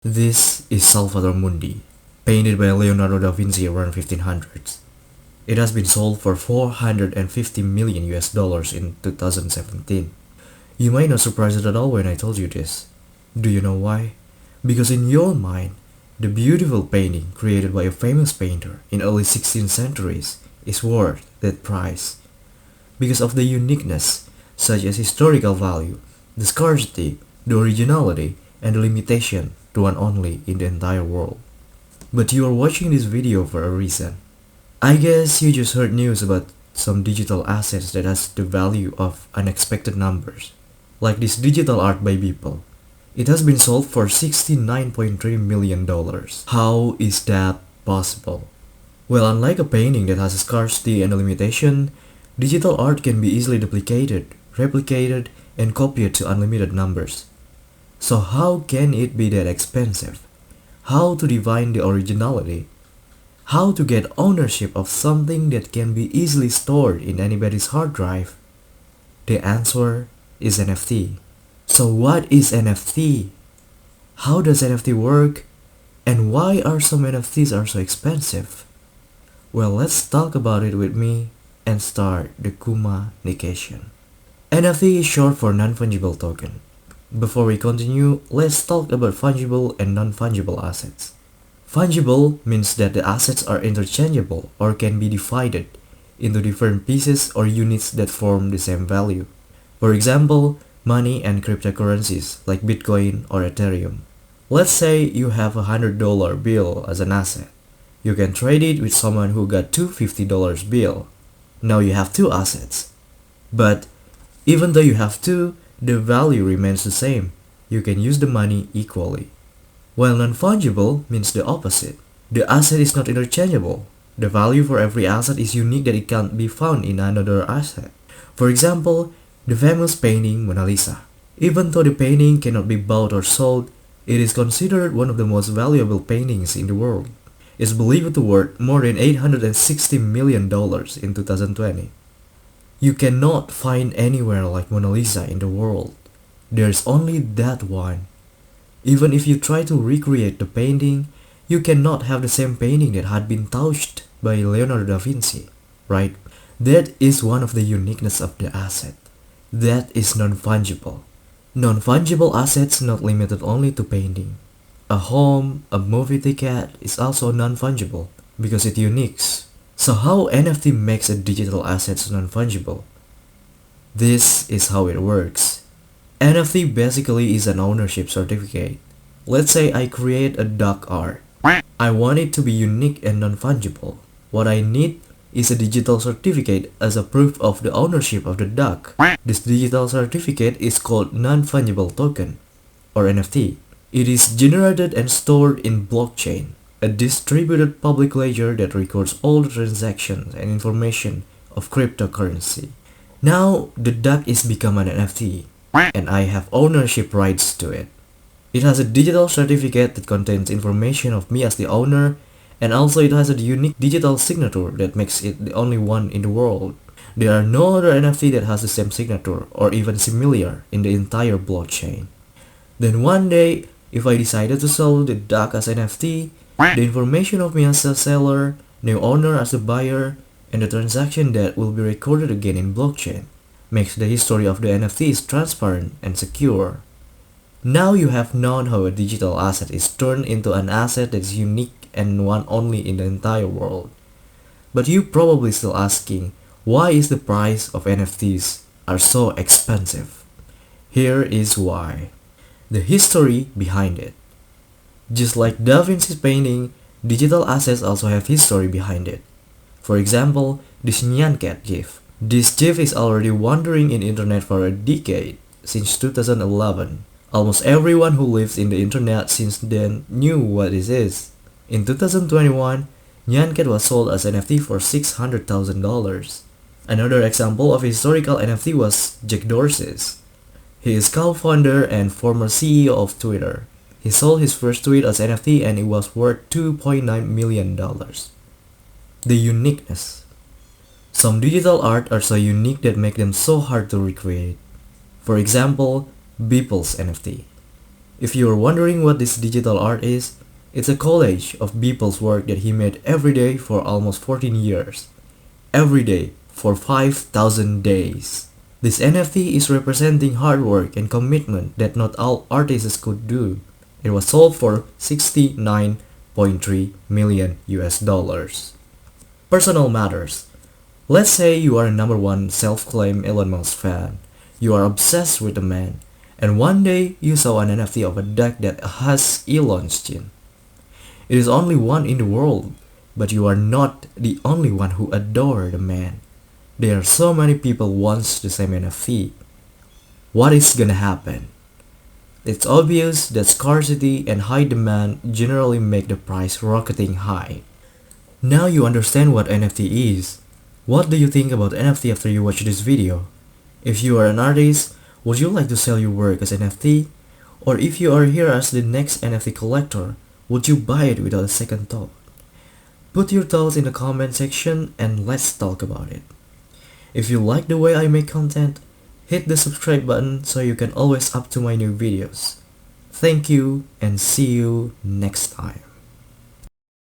This is Salvator Mundi, painted by Leonardo da Vinci around 1500s. It has been sold for 450 million US dollars in 2017. You might not surprise it at all when I told you this. Do you know why? Because in your mind, the beautiful painting created by a famous painter in early 16th centuries is worth that price. Because of the uniqueness, such as historical value, the scarcity, the originality, and the limitation to one only in the entire world. But you are watching this video for a reason. I guess you just heard news about some digital assets that has the value of unexpected numbers. Like this digital art by Beeple. It has been sold for $69.3 million. How is that possible? Well, unlike a painting that has a scarcity and a limitation, digital art can be easily duplicated, replicated, and copied to unlimited numbers. So how can it be that expensive? How to define the originality? How to get ownership of something that can be easily stored in anybody's hard drive? The answer is NFT. So what is NFT? How does NFT work? And why are some NFTs so expensive? Well, let's talk about it with me and start the communication. NFT is short for non-fungible token. Before we continue, let's talk about fungible and non-fungible assets. Fungible means that the assets are interchangeable or can be divided into different pieces or units that form the same value. For example, money and cryptocurrencies like Bitcoin or Ethereum. Let's say you have a $100 bill as an asset. You can trade it with someone who got two $50 bill. Now you have two assets. But even though you have two, the value remains the same. You can use the money equally. While non-fungible means the opposite. The asset is not interchangeable. The value for every asset is unique that it can't be found in another asset. For example, the famous painting Mona Lisa. Even though the painting cannot be bought or sold, it is considered one of the most valuable paintings in the world. It's believed to worth more than $860 million in 2020. You cannot find anywhere like Mona Lisa in the world. There's only that one. Even if you try to recreate the painting, you cannot have the same painting that had been touched by Leonardo da Vinci, right? That is one of the uniqueness of the asset. That is non-fungible. Non-fungible assets not limited only to painting. A home, a movie ticket is also non-fungible because it's unique. So how NFT makes a digital asset non-fungible? This is how it works. NFT basically is an ownership certificate. Let's say I create a duck art. I want it to be unique and non-fungible. What I need is a digital certificate as a proof of the ownership of the duck. This digital certificate is called non-fungible token, or NFT. It is generated and stored in blockchain, a distributed public ledger that records all the transactions and information of cryptocurrency. Now, the duck is become an NFT, and I have ownership rights to it. It has a digital certificate that contains information of me as the owner, and also it has a unique digital signature that makes it the only one in the world. There are no other NFT that has the same signature or even similar in the entire blockchain. Then one day, if I decided to sell the duck as NFT, the information of me as a seller, new owner as a buyer, and the transaction that will be recorded again in blockchain makes the history of the NFTs transparent and secure. Now you have known how a digital asset is turned into an asset that is unique and one only in the entire world. But you probably still asking, why is the price of NFTs are so expensive? Here is why. The history behind it. Just like Da Vinci's painting, digital assets also have history behind it. For example, this Nyan Cat GIF. This GIF is already wandering in internet for a decade, since 2011. Almost everyone who lives in the internet since then knew what this is. In 2021, Nyan Cat was sold as NFT for $600,000. Another example of historical NFT was Jack Dorsey's. He is co-founder and former CEO of Twitter. He sold his first tweet as NFT and it was worth $2.9 million. The uniqueness. Some digital art are so unique that make them so hard to recreate. For example, Beeple's NFT. If you are wondering what this digital art is, it's a collage of people's work that he made every day for almost 14 years. Every day for 5,000 days. This NFT is representing hard work and commitment that not all artists could do. It was sold for 69.3 million US dollars. Personal matters. Let's say you are a number one self-claimed Elon Musk fan. You are obsessed with the man, and one day you saw an NFT of a duck that has Elon's chin. It is only one in the world, but you are not the only one who adore the man. There are so many people wants the same NFT. What is gonna happen? It's obvious that scarcity and high demand generally make the price rocketing high. Now you understand what NFT is. What do you think about NFT after you watch this video? If you are an artist, would you like to sell your work as NFT? Or if you are here as the next NFT collector, would you buy it without a second thought? Put your thoughts in the comment section and let's talk about it. If you like the way I make content, hit the subscribe button so you can always up to my new videos. Thank you and see you next time.